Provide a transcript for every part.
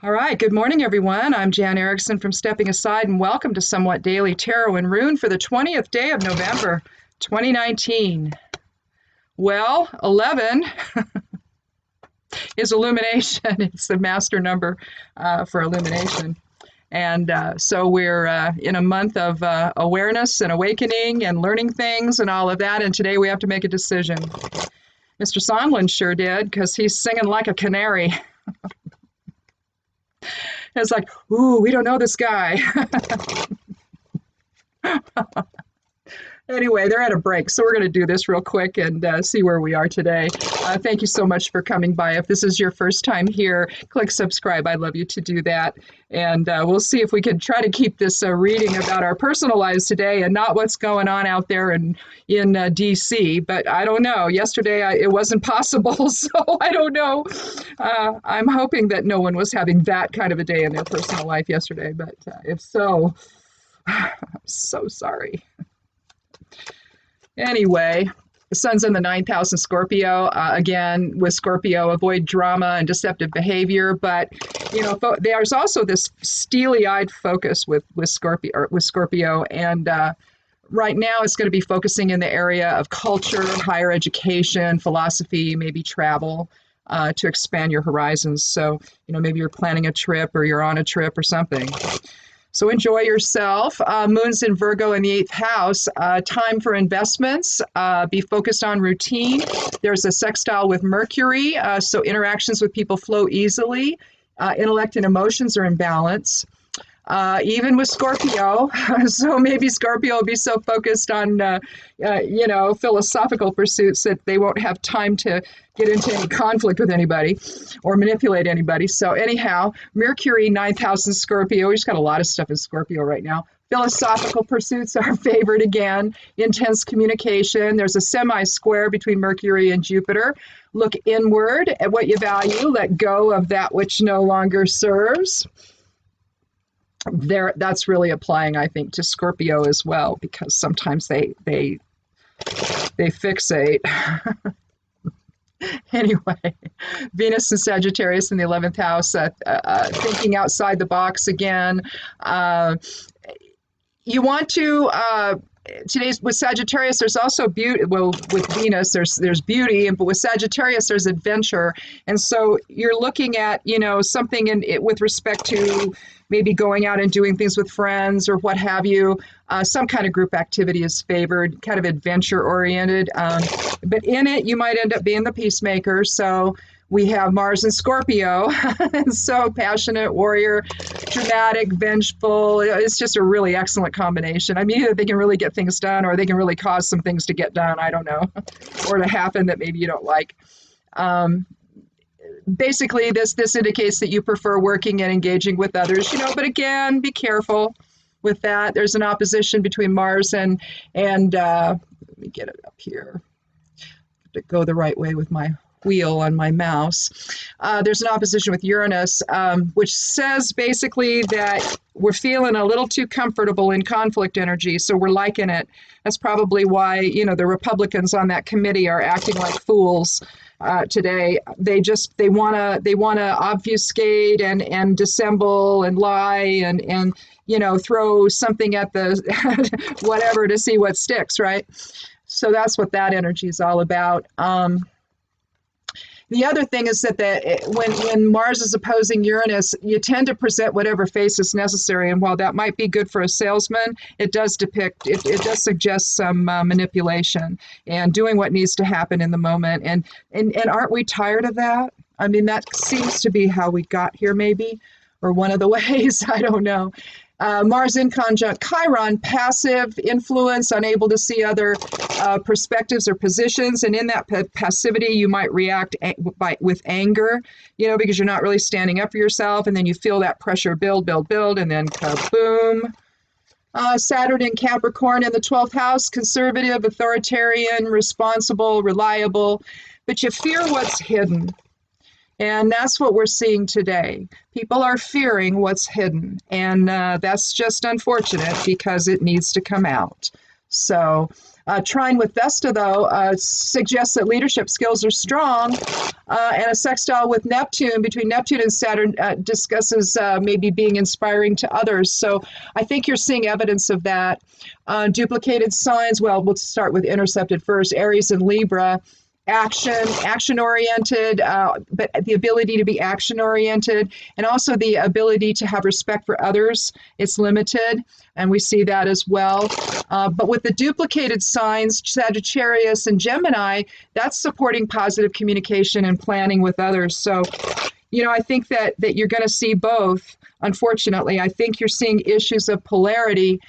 All right, good morning, everyone. I'm Jan Erickson from Stepping Aside, and welcome to Somewhat Daily Tarot and Rune for the 20th day of November, 2019. Well, 11 is illumination. It's the master number for illumination. And so we're in a month of awareness and awakening and learning things and all of that. And today we have to make a decision. Mr. Sondland sure did, because he's singing like a canary. It's like, ooh, we don't know this guy. Anyway, they're at a break, so we're going to do this real quick and see where we are today. Thank you so much for coming by. If this is your first time here, click subscribe. I'd love you to do that. And we'll see if we can try to keep this reading about our personal lives today and not what's going on out there in D.C. But I don't know. Yesterday, it wasn't possible, so I don't know. I'm hoping that no one was having that kind of a day in their personal life yesterday. But if so, I'm so sorry. Anyway, the sun's in the 9th house in Scorpio. Again, with Scorpio, avoid drama and deceptive behavior. But, you know, there's also this steely-eyed focus with Scorpio. And right now it's going to be focusing in the area of culture, higher education, philosophy, maybe travel, to expand your horizons. So, you know, maybe you're planning a trip or you're on a trip or something. So enjoy yourself. Moon's in Virgo in the 8th house. Time for investments. Be focused on routine. There's a sextile with Mercury, so interactions with people flow easily. Intellect and emotions are in balance. Even with Scorpio, so maybe Scorpio will be so focused on, philosophical pursuits that they won't have time to get into any conflict with anybody or manipulate anybody. So anyhow, Mercury, 9th house in Scorpio. We just got a lot of stuff in Scorpio right now. Philosophical pursuits are favored again. Intense communication. There's a semi-square between Mercury and Jupiter. Look inward at what you value. Let go of that which no longer serves. That's really applying, I think, to Scorpio as well, because sometimes they fixate. Anyway, Venus and Sagittarius in the 11th house, thinking outside the box again. You want to today's with Sagittarius, there's also beauty. Well, with Venus, there's beauty, but with Sagittarius, there's adventure. And so you're looking at, something with respect to maybe going out and doing things with friends or what have you. Some kind of group activity is favored, kind of adventure oriented. But in it, you might end up being the peacemaker. So we have Mars in Scorpio, so passionate, warrior, dramatic, vengeful. It's just a really excellent combination. I mean, either they can really get things done or they can really cause some things to get done, I don't know, or to happen that maybe you don't like. Basically, this indicates that you prefer working and engaging with others, but again, be careful with that. There's an opposition between Mars and let me get it up here to go the right way with my wheel on my mouse. There's an opposition with Uranus, which says basically that we're feeling a little too comfortable in conflict energy, so we're liking it. That's probably why, the Republicans on that committee are acting like fools today. They want to obfuscate and dissemble and lie and throw something at the whatever to see what sticks, right? So that's what that energy is all about. The other thing is that when Mars is opposing Uranus, you tend to present whatever face is necessary. And while that might be good for a salesman, it does suggest some manipulation and doing what needs to happen in the moment. And aren't we tired of that? I mean, that seems to be how we got here, maybe, or one of the ways. I don't know. Mars in conjunct Chiron, passive influence, unable to see other perspectives or positions. And in that passivity, you might react with anger, because you're not really standing up for yourself. And then you feel that pressure build, and then kaboom. Saturn in Capricorn in the 12th house, conservative, authoritarian, responsible, reliable. But you fear what's hidden. And that's what we're seeing today. People are fearing what's hidden. And that's just unfortunate because it needs to come out. So, trine with Vesta, though, suggests that leadership skills are strong, and a sextile with Neptune, between Neptune and Saturn, discusses maybe being inspiring to others. So, I think you're seeing evidence of that. Duplicated signs, well, we'll start with intercepted first, Aries and Libra. Action oriented, but the ability to be action oriented, and also the ability to have respect for others. It's limited, and we see that as well. But with the duplicated signs, Sagittarius and Gemini, that's supporting positive communication and planning with others. So, I think that you're going to see both. Unfortunately, I think you're seeing issues of polarity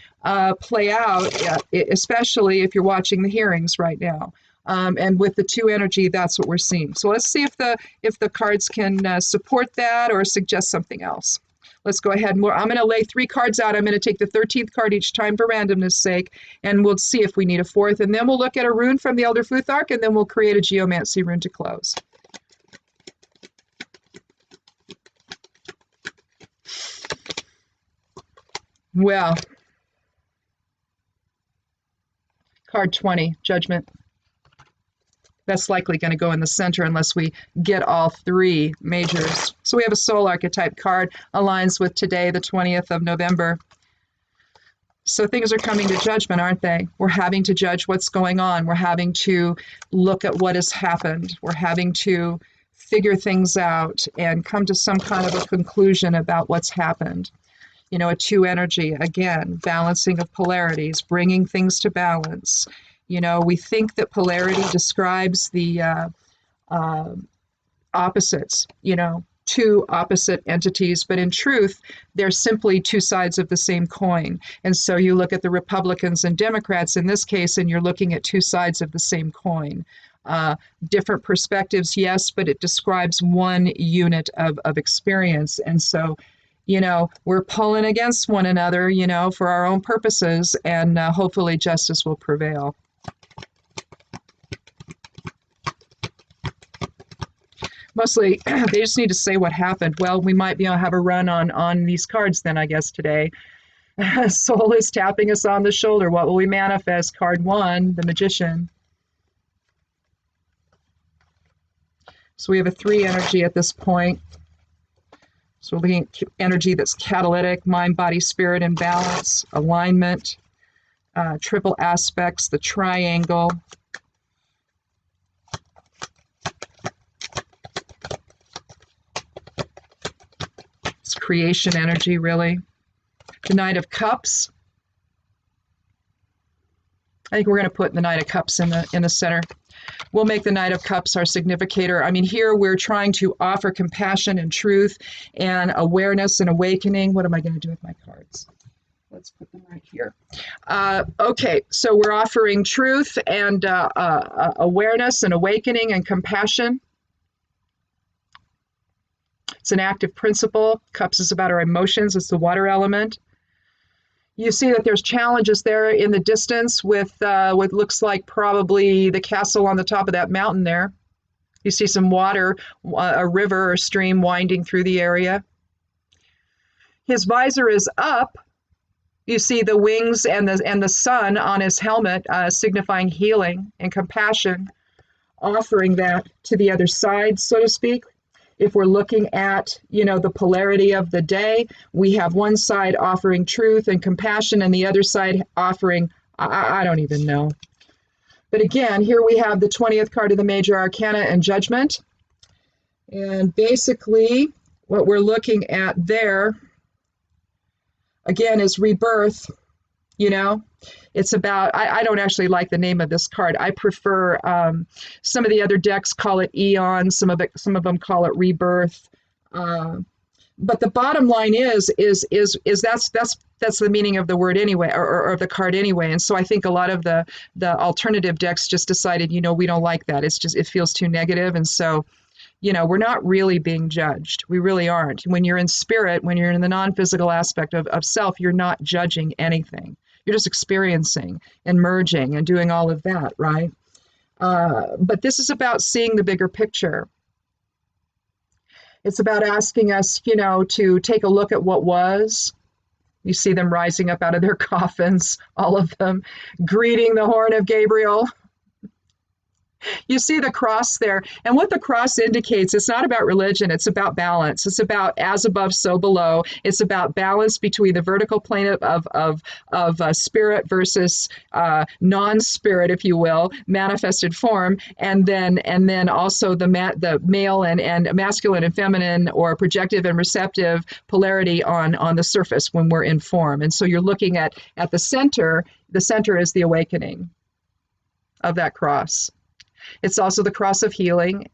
play out, especially if you're watching the hearings right now. And with the 2 energy, that's what we're seeing. So let's see if the cards can support that or suggest something else. Let's go ahead. I'm going to lay 3 cards out. I'm going to take the 13th card each time for randomness sake, and we'll see if we need a 4th. And then we'll look at a rune from the Elder Futhark, and then we'll create a geomancy rune to close. Well, card 20, Judgment. That's likely going to go in the center unless we get all 3 majors. So we have a soul archetype card, aligns with today, the 20th of November. So things are coming to judgment, aren't they? We're having to judge what's going on. We're having to look at what has happened. We're having to figure things out and come to some kind of a conclusion about what's happened. A 2 energy, again, balancing of polarities, bringing things to balance. We think that polarity describes the opposites, 2 opposite entities, but in truth, they're simply 2 sides of the same coin. And so you look at the Republicans and Democrats in this case, and you're looking at 2 sides of the same coin. Different perspectives, yes, but it describes one unit of experience. And so, we're pulling against one another, for our own purposes, and hopefully justice will prevail. Mostly, they just need to say what happened. Well, we might be able to have a run on these cards then, I guess, today. Soul is tapping us on the shoulder. What will we manifest? Card 1, the Magician. So we have a 3 energy at this point. So we're looking at energy that's catalytic, mind, body, spirit, and balance, alignment, triple aspects, the triangle. It's creation energy, really. The Knight of Cups. I think we're going to put the Knight of Cups in the center. We'll make the Knight of Cups our significator. I mean, here we're trying to offer compassion and truth and awareness and awakening. What am I going to do with my cards? Let's put them right here. Okay, so we're offering truth and awareness and awakening and compassion. It's an active principle. Cups is about our emotions. It's the water element. You see that there's challenges there in the distance with what looks like probably the castle on the top of that mountain there. You see some water, a river or stream winding through the area. His visor is up. You see the wings and the sun on his helmet, signifying healing and compassion, offering that to the other side, so to speak. If we're looking at, the polarity of the day, we have one side offering truth and compassion and the other side offering, I don't even know. But again, here we have the 20th card of the Major Arcana and Judgment. And basically, what we're looking at there, again, is rebirth. It's about, I don't actually like the name of this card. I prefer, some of the other decks call it Eon, some of them call it Rebirth. But the bottom line is that's the meaning of the word anyway, or of the card anyway. And so I think a lot of the alternative decks just decided, we don't like that. It feels too negative. And so, we're not really being judged. We really aren't. When you're in spirit, when you're in the non-physical aspect of self, you're not judging anything. You're just experiencing and merging and doing all of that, right? But this is about seeing the bigger picture. It's about asking us, to take a look at what was, You see them rising up out of their coffins, all of them, greeting the horn of Gabriel. You see the cross there. And what the cross indicates, it's not about religion, it's about balance. It's about as above, so below. It's about balance between the vertical plane of spirit versus non-spirit, if you will, manifested form, and then also the male and masculine and feminine, or projective and receptive polarity on the surface when we're in form. And so you're looking at the center. The center is the awakening of that cross. It's also the cross of healing.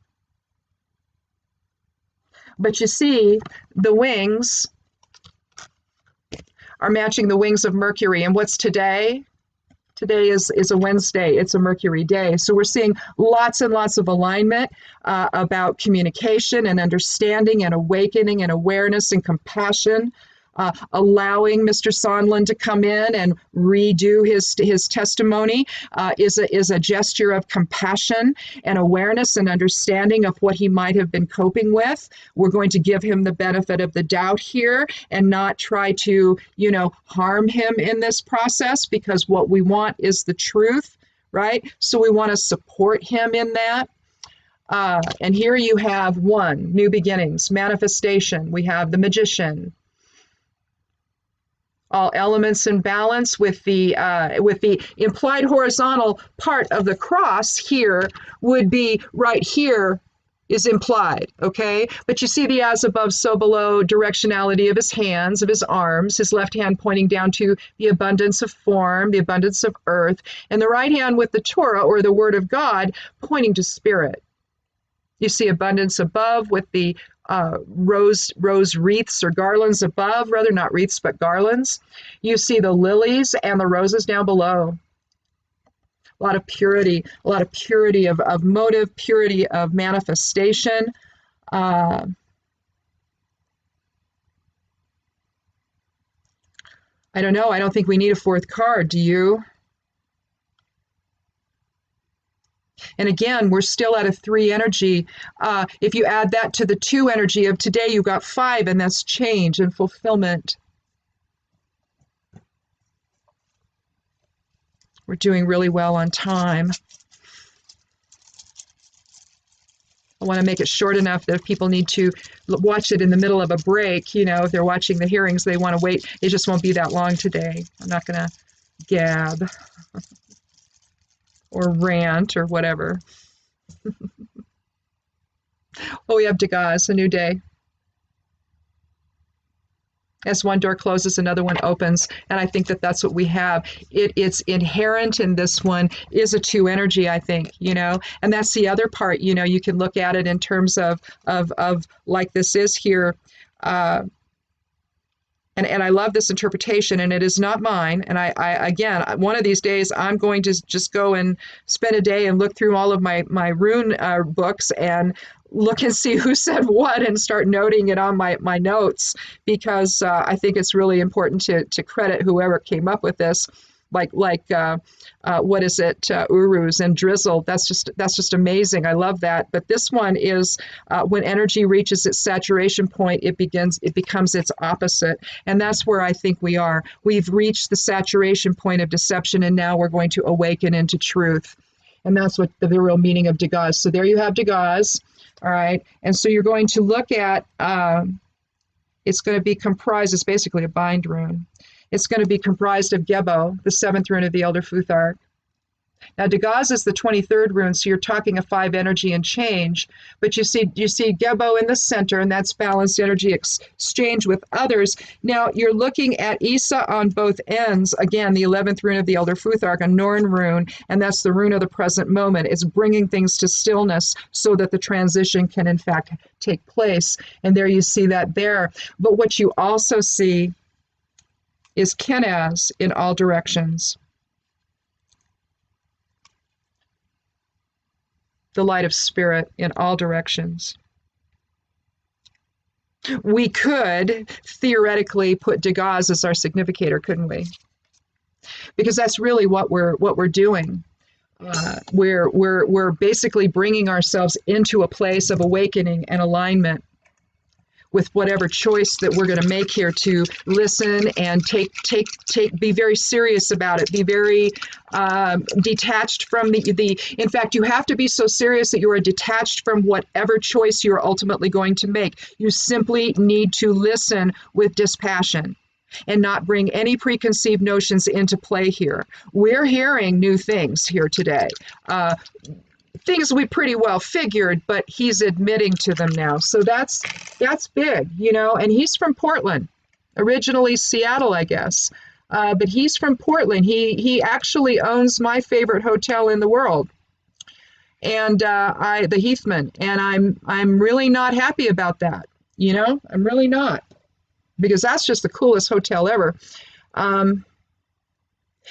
But you see, the wings are matching the wings of Mercury. And what's today? Today is a Wednesday. It's a Mercury day. So we're seeing lots and lots of alignment about communication and understanding and awakening and awareness and compassion. Allowing Mr. Sondland to come in and redo his testimony is a gesture of compassion and awareness and understanding of what he might have been coping with. We're going to give him the benefit of the doubt here and not try to, harm him in this process, because what we want is the truth, right? So we want to support him in that. And here you have one, new beginnings, manifestation. We have the magician. All elements in balance with the implied horizontal part of the cross here would be right here is implied, okay? But you see the as above, so below directionality of his hands, of his arms, his left hand pointing down to the abundance of form, the abundance of earth, and the right hand with the Torah, or the word of God, pointing to spirit. You see abundance above with the rose wreaths or garlands above, rather not wreaths but garlands. You see the lilies and the roses down below. A lot of purity of motive, purity of manifestation. I don't know. I don't think we need a fourth card. Do you? And again, we're still at a 3 energy. If you add that to the 2 energy of today, you got 5, and that's change and fulfillment. We're doing really well on time. I want to make it short enough that if people need to watch it in the middle of a break, if they're watching the hearings, they want to wait. It just won't be that long today. I'm not going to gab or rant or whatever. Oh, we have Degas, a new day. As one door closes, another one opens. And I think that that's what we have. It's inherent in this one is a 2 energy, I think, and that's the other part, you can look at it in terms of like this is here. And I love this interpretation, and it is not mine. And I again, one of these days, I'm going to just go and spend a day and look through all of my Rune books and look and see who said what and start noting it on my notes, because I think it's really important to credit whoever came up with this. Like what is it, urus and drizzle. That's just amazing. I love that. But this one is when energy reaches its saturation point, it becomes its opposite. And that's where I think we are. We've reached the saturation point of deception, and now we're going to awaken into truth. And that's what the real meaning of Degas. So there you have Degas. All right. And so you're going to look at, it's going to be comprised, it's basically a bind rune. It's going to be comprised of Gebo, the 7th rune of the Elder Futhark. Now, Degas is the 23rd rune, so you're talking a 5 energy and change. But you see Gebo in the center, and that's balanced energy exchange with others. Now, you're looking at Isa on both ends. Again, the 11th rune of the Elder Futhark, a Norn rune, and that's the rune of the present moment. It's bringing things to stillness so that the transition can, in fact, take place. And there you see that there. But what you also see is Kenaz in all directions. The light of spirit in all directions. We could theoretically put Degas as our significator, couldn't we? Because that's really what we're doing. We're basically bringing ourselves into a place of awakening and alignment. with whatever choice that we're going to make here, to listen and be very serious about it, be very detached from in fact, you have to be so serious that you are detached from whatever choice you're ultimately going to make. You simply need to listen with dispassion and not bring any preconceived notions into play here. We're hearing new things here today. Things we pretty well figured, but he's admitting to them now. So that's big, and he's from Portland, originally Seattle, I guess. But he's from Portland. He actually owns my favorite hotel in the world, and the Heathman, and I'm really not happy about that. I'm really not, because that's just the coolest hotel ever.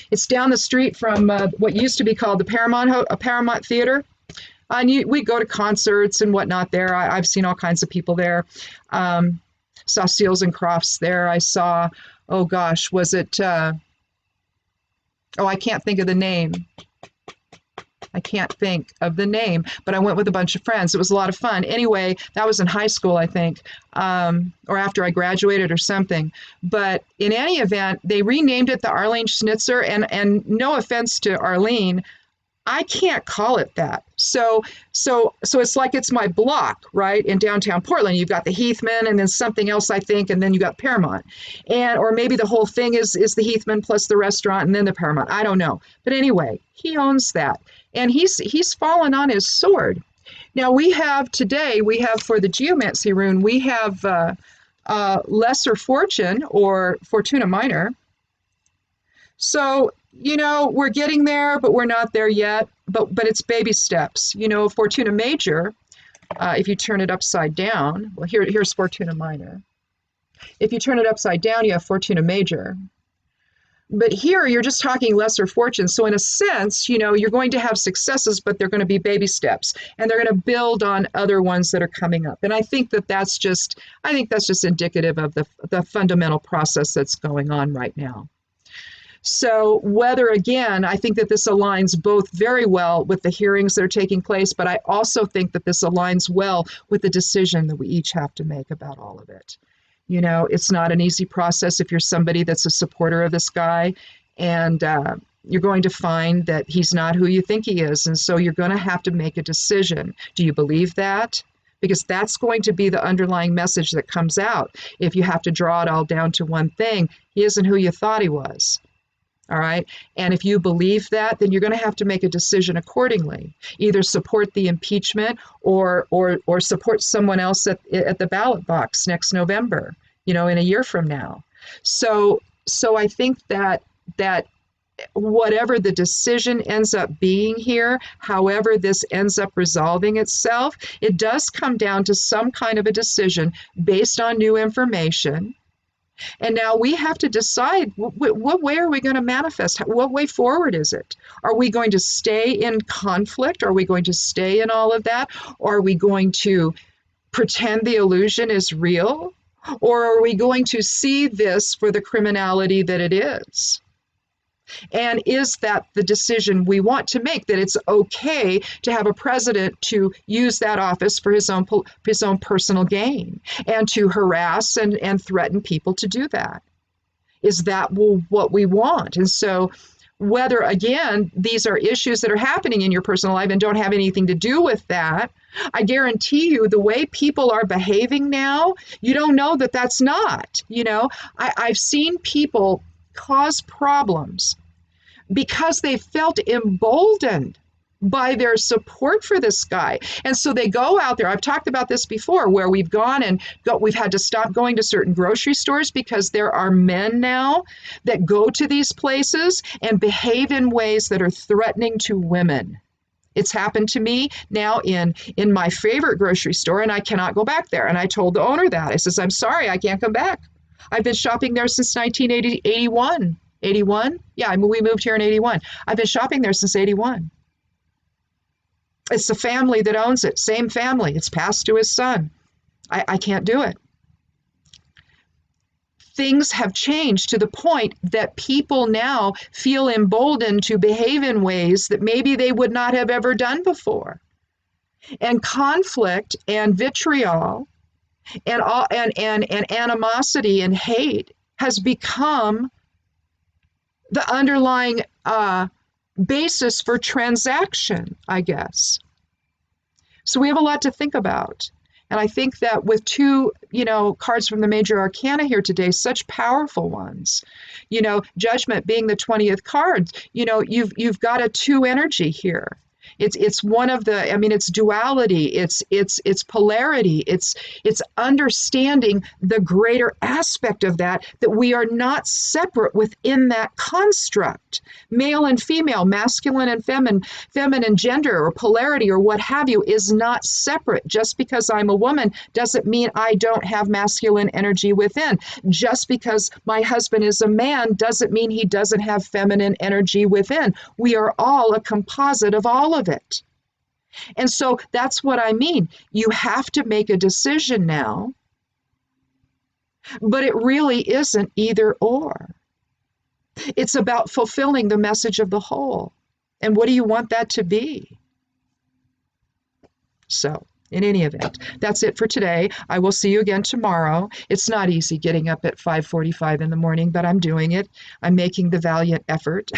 It's down the street from what used to be called the Paramount Theater. And we go to concerts and whatnot there. I've seen all kinds of people there. Saw Seals and Crofts there. I saw, oh gosh, was it, I can't think of the name. I can't think of the name, but I went with a bunch of friends. It was a lot of fun. Anyway, that was in high school, I think, or after I graduated or something. But in any event, they renamed it the Arlene Schnitzer, and no offense to Arlene, I can't call it that. So it's like it's my block, right? In downtown Portland, you've got the Heathman and then something else, I think, and then you got Paramount. Or maybe the whole thing is the Heathman plus the restaurant and then the Paramount. I don't know. But anyway, he owns that. And he's fallen on his sword. Now we have for the geomancy rune, we have lesser fortune or fortuna minor. So, we're getting there, but we're not there yet. But it's baby steps. Fortuna major, if you turn it upside down, well, here's fortuna minor. If you turn it upside down, you have fortuna major. But here, you're just talking lesser fortune. So in a sense, you're going to have successes, but they're going to be baby steps, and they're going to build on other ones that are coming up. And I think that's just indicative of the fundamental process that's going on right now. So I think that this aligns both very well with the hearings that are taking place, but I also think that this aligns well with the decision that we each have to make about all of it. It's not an easy process if you're somebody that's a supporter of this guy, and you're going to find that he's not who you think he is. And so you're going to have to make a decision. Do you believe that? Because that's going to be the underlying message that comes out. If you have to draw it all down to one thing, he isn't who you thought he was. All right. And if you believe that, then you're going to have to make a decision accordingly. Either support the impeachment or support someone else at the ballot box next November, in a year from now. So I think that whatever the decision ends up being here, however this ends up resolving itself, it does come down to some kind of a decision based on new information. And now we have to decide what way are we going to manifest? What way forward is it? Are we going to stay in conflict? Are we going to stay in all of that? Or are we going to pretend the illusion is real? Or are we going to see this for the criminality that it is? And is that the decision we want to make, that it's okay to have a president to use that office for his own personal gain and to harass and threaten people to do that? Is that what we want? And so whether, again, these are issues that are happening in your personal life and don't have anything to do with that, I guarantee you the way people are behaving now, you don't know that that's not. I've seen people cause problems because they felt emboldened by their support for this guy. And so they go out there. I've talked about this before, where we've had to stop going to certain grocery stores because there are men now that go to these places and behave in ways that are threatening to women. It's happened to me now in my favorite grocery store, and I cannot go back there. And I told the owner that. I says, I'm sorry, I can't come back. I've been shopping there since 1981. 81? Yeah, we moved here in 81. I've been shopping there since 81. It's the family that owns it, same family. It's passed to his son. I can't do it. Things have changed to the point that people now feel emboldened to behave in ways that maybe they would not have ever done before. And conflict and vitriol And all and animosity and hate has become the underlying basis for transaction, I guess. So we have a lot to think about. And I think that with two, cards from the major arcana here today, such powerful ones, judgment being the 20th card, you've got a two energy here. It's one of the, it's duality, it's polarity, it's understanding the greater aspect of that we are not separate within that construct. Male and female, masculine and feminine gender or polarity or what have you is not separate. Just because I'm a woman doesn't mean I don't have masculine energy within. Just because my husband is a man doesn't mean he doesn't have feminine energy within. We are all a composite of all of it. And so that's what I mean. You have to make a decision now, but it really isn't either or. It's about fulfilling the message of the whole. And what do you want that to be? So, in any event, that's it for today. I will see you again tomorrow. It's not easy getting up at 5:45 in the morning, but I'm doing it. I'm making the valiant effort.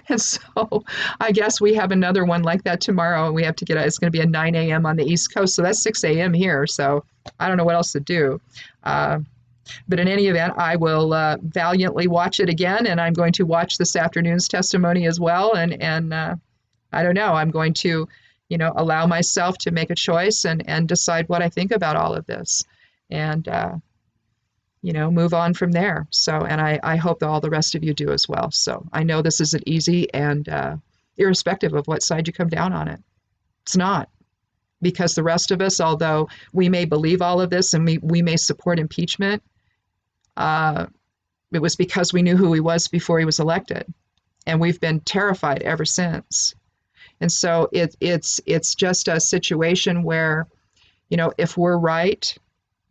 And so I guess we have another one like that tomorrow. We have to it's going to be a 9 a.m. on the East Coast. So that's 6 a.m. here. So I don't know what else to do. But in any event, I will valiantly watch it again. And I'm going to watch this afternoon's testimony as well. And I don't know, I'm going to, allow myself to make a choice and decide what I think about all of this. And move on from there. So, and I hope that all the rest of you do as well. So I know this isn't easy, and irrespective of what side you come down on it, it's not. Because the rest of us, although we may believe all of this and we may support impeachment, it was because we knew who he was before he was elected. And we've been terrified ever since. And so it's just a situation where, if we're right,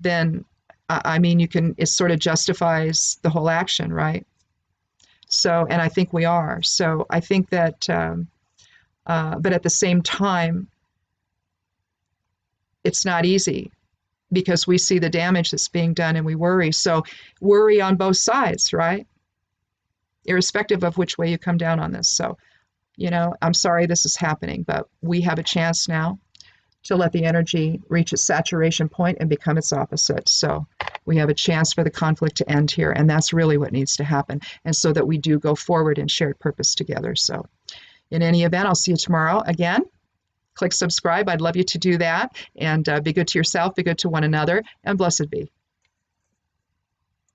then it sort of justifies the whole action, right? So, and I think we are. So I think that, but at the same time, it's not easy because we see the damage that's being done and we worry. So worry on both sides, right? Irrespective of which way you come down on this. So, I'm sorry this is happening, but we have a chance now to let the energy reach its saturation point and become its opposite. So we have a chance for the conflict to end here, and that's really what needs to happen, and so that we do go forward in shared purpose together. So in any event, I'll see you tomorrow again. Click subscribe. I'd love you to do that, and be good to yourself, be good to one another, and blessed be.